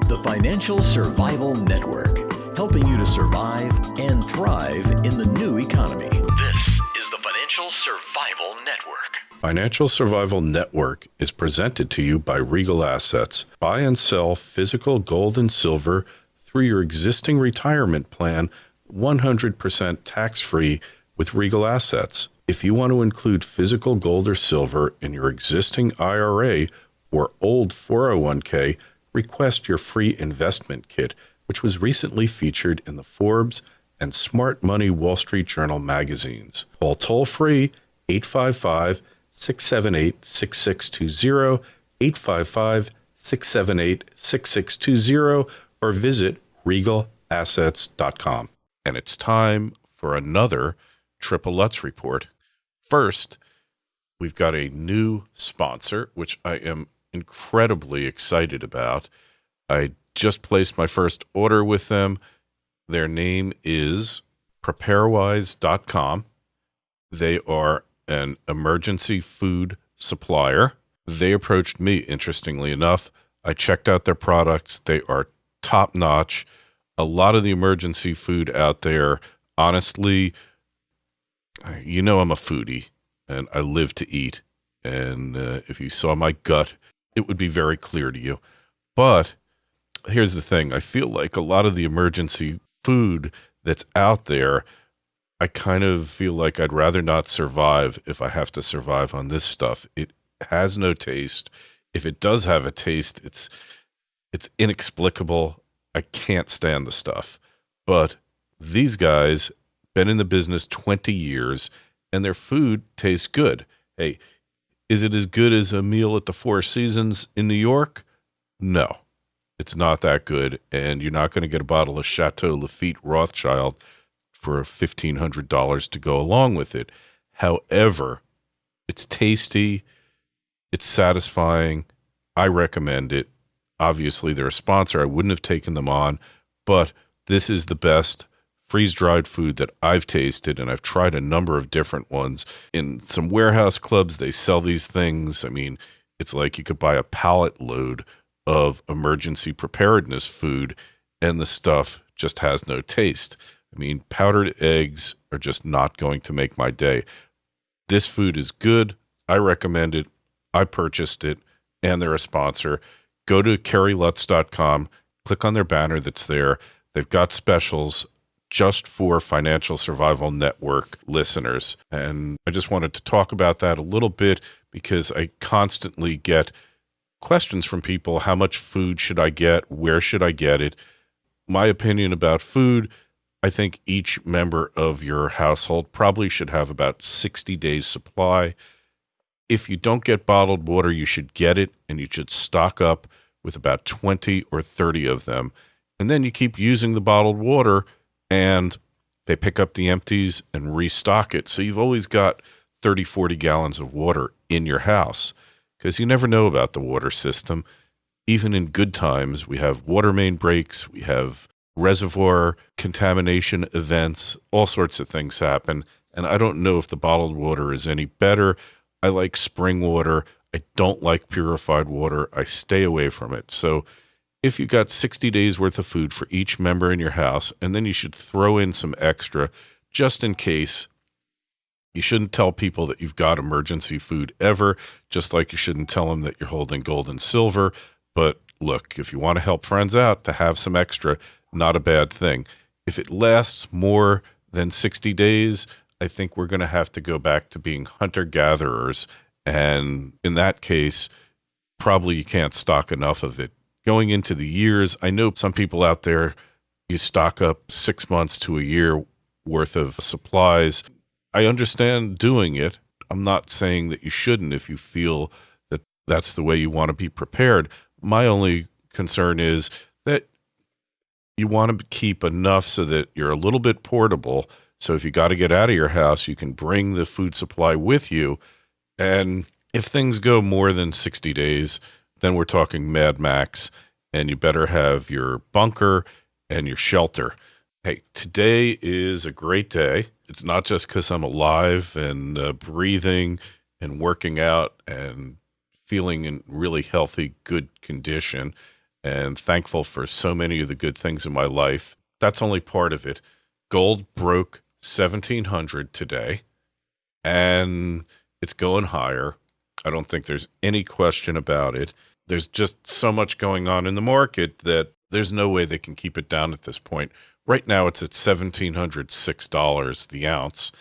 The Financial Survival Network, helping you to survive and thrive in the new economy. This is the Financial Survival Network. Financial Survival Network is presented to you by Regal Assets. Buy and sell physical gold and silver through your existing retirement plan, 100% tax-free with Regal Assets. If you want to include physical gold or silver in your existing IRA or old 401k, request your free investment kit, which was recently featured in the Forbes and Smart Money Wall Street Journal magazines. Call toll-free 855-678-6620, 855-678-6620, or visit regalassets.com. And it's time for another Triple Lutz Report. First, we've got a new sponsor, which I am incredibly excited about. I just placed my first order with them. Their name is preparewise.com. They are an emergency food supplier. They approached me, interestingly enough. I checked out their products. They are top-notch. A lot of the emergency food out there, honestly, you know I'm a foodie, and I live to eat. And if you saw my gut, it would be very clear to you. But here's the thing. I feel like a lot of the emergency food that's out there, I kind of feel like I'd rather not survive if I have to survive on this stuff. It has no taste. If it does have a taste, it's inexplicable. I can't stand the stuff. But these guys been in the business 20 years, and their food tastes good. Hey, is it as good as a meal at the Four Seasons in New York? No, it's not that good, and you're not going to get a bottle of Chateau Lafite Rothschild for $1,500 to go along with it. However, it's tasty, it's satisfying. I recommend it. Obviously, they're a sponsor. I wouldn't have taken them on, but this is the best freeze-dried food that I've tasted, and I've tried a number of different ones. In some warehouse clubs, they sell these things. I mean, it's like you could buy a pallet load of emergency preparedness food, and the stuff just has no taste. I mean, powdered eggs are just not going to make my day. This food is good. I recommend it. I purchased it, and they're a sponsor. Go to kerrylutz.com, click on their banner that's there. They've got specials just for Financial Survival Network listeners. And I just wanted to talk about that a little bit because I constantly get questions from people. How much food should I get? Where should I get it? My opinion about food, I think each member of your household probably should have about 60 days supply. If you don't get bottled water, you should get it, and you should stock up with about 20 or 30 of them. And then you keep using the bottled water, and they pick up the empties and restock it. So you've always got 30, 40 gallons of water in your house because you never know about the water system. Even in good times, we have water main breaks, we have reservoir contamination events, all sorts of things happen. And I don't know if the bottled water is any better. I like spring water. I don't like purified water. I stay away from it. So if you got 60 days worth of food for each member in your house, and then you should throw in some extra just in case. You shouldn't tell people that you've got emergency food ever, just like you shouldn't tell them that you're holding gold and silver. But look, if you want to help friends out, to have some extra, not a bad thing. If it lasts more than 60 days, I think we're going to have to go back to being hunter-gatherers. And in that case, probably you can't stock enough of it. Going into the years, I know some people out there, you stock up 6 months to a year worth of supplies. I understand doing it. I'm not saying that you shouldn't if you feel that that's the way you want to be prepared. My only concern is that you want to keep enough so that you're a little bit portable. So if you got to get out of your house, you can bring the food supply with you. And if things go more than 60 days, then we're talking Mad Max, and you better have your bunker and your shelter. Hey, today is a great day. It's not just because I'm alive and breathing and working out and feeling in really healthy, good condition. and thankful for so many of the good things in my life. That's only part of it. Gold broke 1,700 today, and it's going higher. I don't think there's any question about it. There's just so much going on in the market that there's no way they can keep it down at this point. Right now, it's at $1,706 the ounce.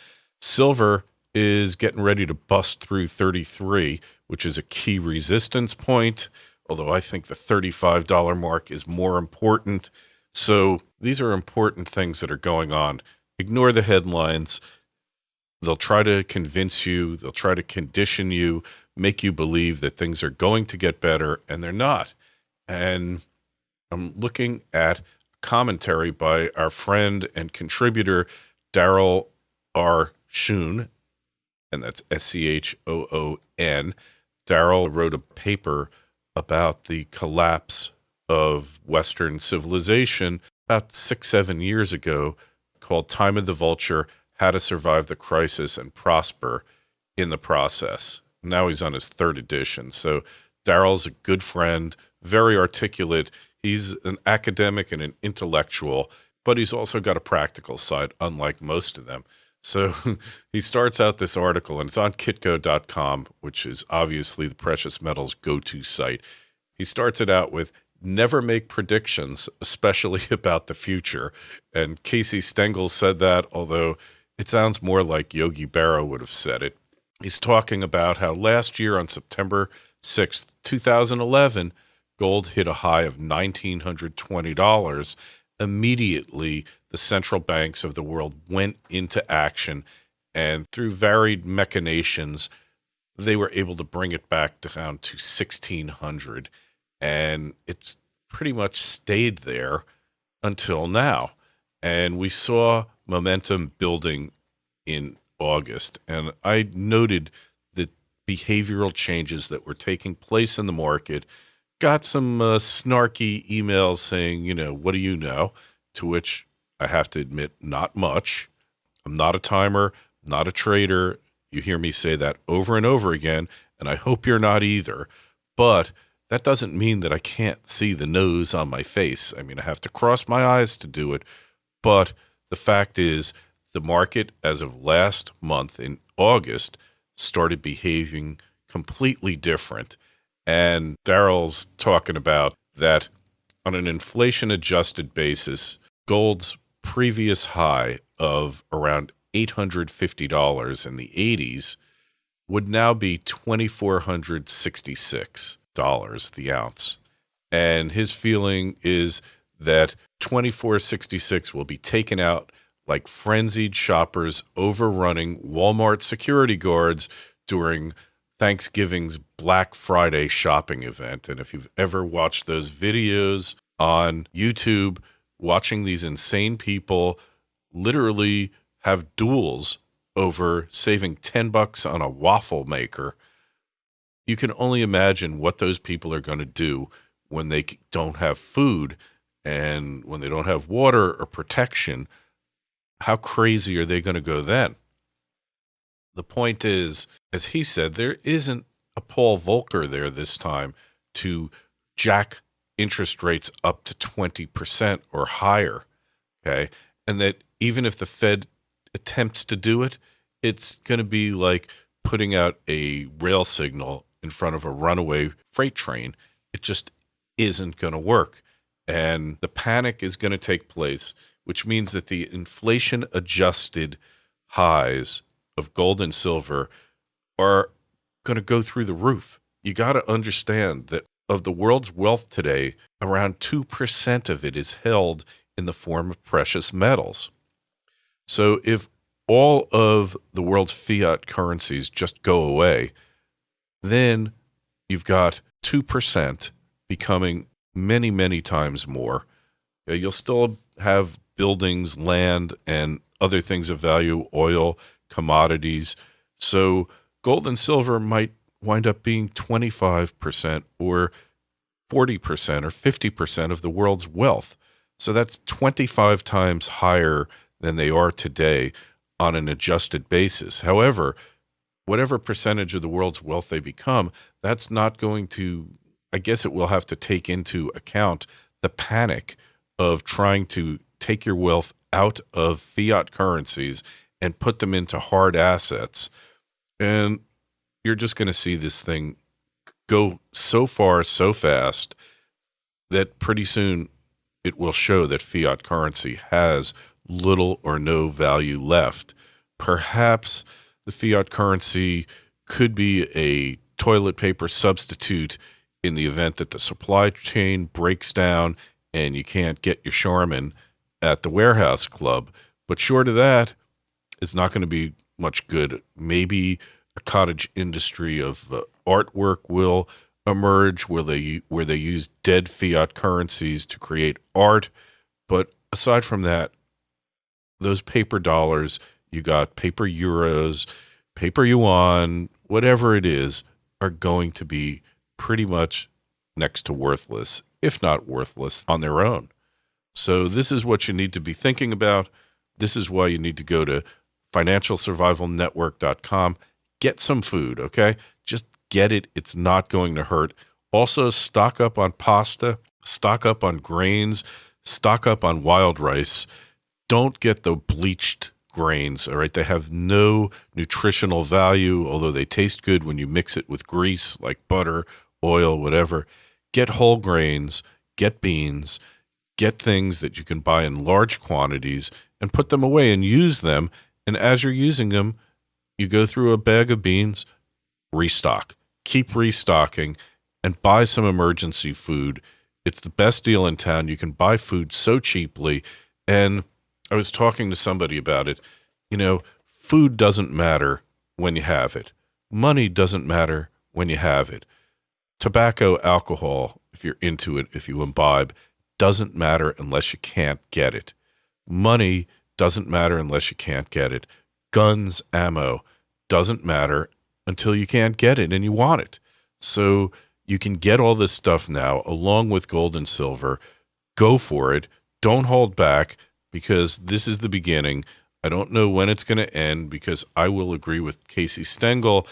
Silver is getting ready to bust through 33, which is a key resistance point, although I think the $35 mark is more important. So these are important things that are going on. Ignore the headlines. They'll try to convince you, they'll try to condition you, make you believe that things are going to get better, and they're not. And I'm looking at commentary by our friend and contributor, Daryl R. Schoon, and that's Schoon. Daryl wrote a paper about the collapse of Western civilization about 6-7 years ago called Time of the Vulture, How to Survive the Crisis and Prosper in the Process. Now he's on his 3rd edition. So Daryl's a good friend, very articulate. He's an academic and an intellectual, but he's also got a practical side, unlike most of them. So he starts out this article, and it's on kitco.com, which is obviously the precious metals go-to site. He starts it out with, never make predictions, especially about the future. And Casey Stengel said that, although it sounds more like Yogi Berra would have said it. He's talking about how last year on September 6th, 2011, gold hit a high of $1,920. Immediately, the central banks of the world went into action, and through varied machinations, they were able to bring it back down to 1,600, and it's pretty much stayed there until now. And we saw momentum building in August, and I noted the behavioral changes that were taking place in the market. Got some snarky emails saying, what do you know? To which I have to admit, not much. I'm not a timer, not a trader. You hear me say that over and over again, and I hope you're not either. But that doesn't mean that I can't see the nose on my face. I mean, I have to cross my eyes to do it. But the fact is, the market, as of last month in August, started behaving completely different. And Daryl's talking about that on an inflation-adjusted basis, gold's previous high of around $850 in the 80s would now be $2,466 the ounce. And his feeling is that $2,466 will be taken out like frenzied shoppers overrunning Walmart security guards during Thanksgiving's Black Friday shopping event. And if you've ever watched those videos on YouTube, watching these insane people literally have duels over saving $10 on a waffle maker, you can only imagine what those people are going to do when they don't have food and when they don't have water or protection. How crazy are they going to go then? The point is, as he said, there isn't a Paul Volcker there this time to jack interest rates up to 20% or higher, okay? And that even if the Fed attempts to do it, it's going to be like putting out a rail signal in front of a runaway freight train. It just isn't going to work. And the panic is going to take place, which means that the inflation-adjusted highs of gold and silver are going to go through the roof. You got to understand that of the world's wealth today, around 2% of it is held in the form of precious metals. So if all of the world's fiat currencies just go away, then you've got 2% becoming many, many times more. You'll still have buildings, land, and other things of value, oil, commodities. So gold and silver might wind up being 25% or 40% or 50% of the world's wealth. So that's 25 times higher than they are today on an adjusted basis. However, whatever percentage of the world's wealth they become, that's not going to I guess it will have to take into account the panic of trying to take your wealth out of fiat currencies and put them into hard assets. And you're just going to see this thing go so far, so fast that pretty soon it will show that fiat currency has little or no value left. Perhaps the fiat currency could be a toilet paper substitute in the event that the supply chain breaks down and you can't get your Charmin at the warehouse club. But short of that, it's not going to be much good. Maybe a cottage industry of artwork will emerge where they use dead fiat currencies to create art. But aside from that, those paper dollars, you got paper euros, paper yuan, whatever it is, are going to be pretty much next to worthless, if not worthless on their own. So this is what you need to be thinking about. This is why you need to go to financialsurvivalnetwork.com. Get some food, okay? Just get it. It's not going to hurt. Also, stock up on pasta, stock up on grains, stock up on wild rice. Don't get the bleached grains, all right? They have no nutritional value, although they taste good when you mix it with grease like butter, oil, whatever. Get whole grains, get beans, get things that you can buy in large quantities and put them away and use them. And as you're using them, you go through a bag of beans, restock. Keep restocking and buy some emergency food. It's the best deal in town. You can buy food so cheaply. And I was talking to somebody about it. You know, food doesn't matter when you have it. Money doesn't matter when you have it. Tobacco, alcohol, if you're into it, if you imbibe, doesn't matter unless you can't get it. Money doesn't matter unless you can't get it. Guns, ammo, doesn't matter until you can't get it and you want it. So you can get all this stuff now along with gold and silver. Go for it. Don't hold back because this is the beginning. I don't know when it's going to end because I will agree with Casey Stengel.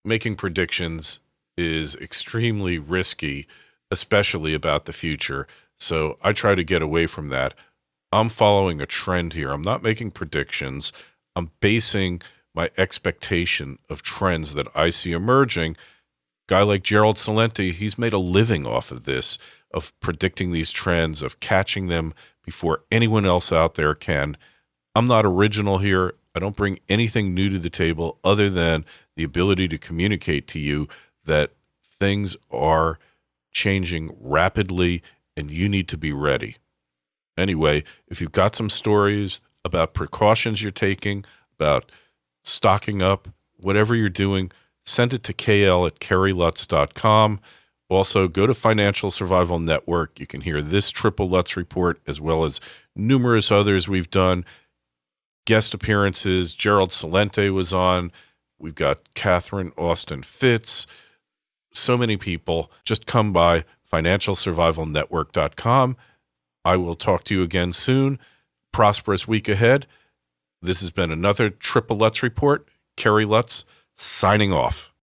Making predictions is extremely risky, especially about the future. So I try to get away from that. I'm following a trend here. I'm not making predictions. I'm basing my expectation of trends that I see emerging. Guy like Gerald Celente, he's made a living off of this, of predicting these trends, of catching them before anyone else out there can. I'm not original here. I don't bring anything new to the table other than the ability to communicate to you that things are changing rapidly and you need to be ready. Anyway, if you've got some stories about precautions you're taking, about stocking up, whatever you're doing, send it to kl@kerrylutz.com. Also, go to Financial Survival Network. You can hear this Triple Lutz report as well as numerous others we've done. Guest appearances, Gerald Celente was on. We've got Catherine Austin Fitz. So many people. Just come by financialsurvivalnetwork.com. I will talk to you again soon. Prosperous week ahead. This has been another Triple Lutz report. Kerry Lutz signing off.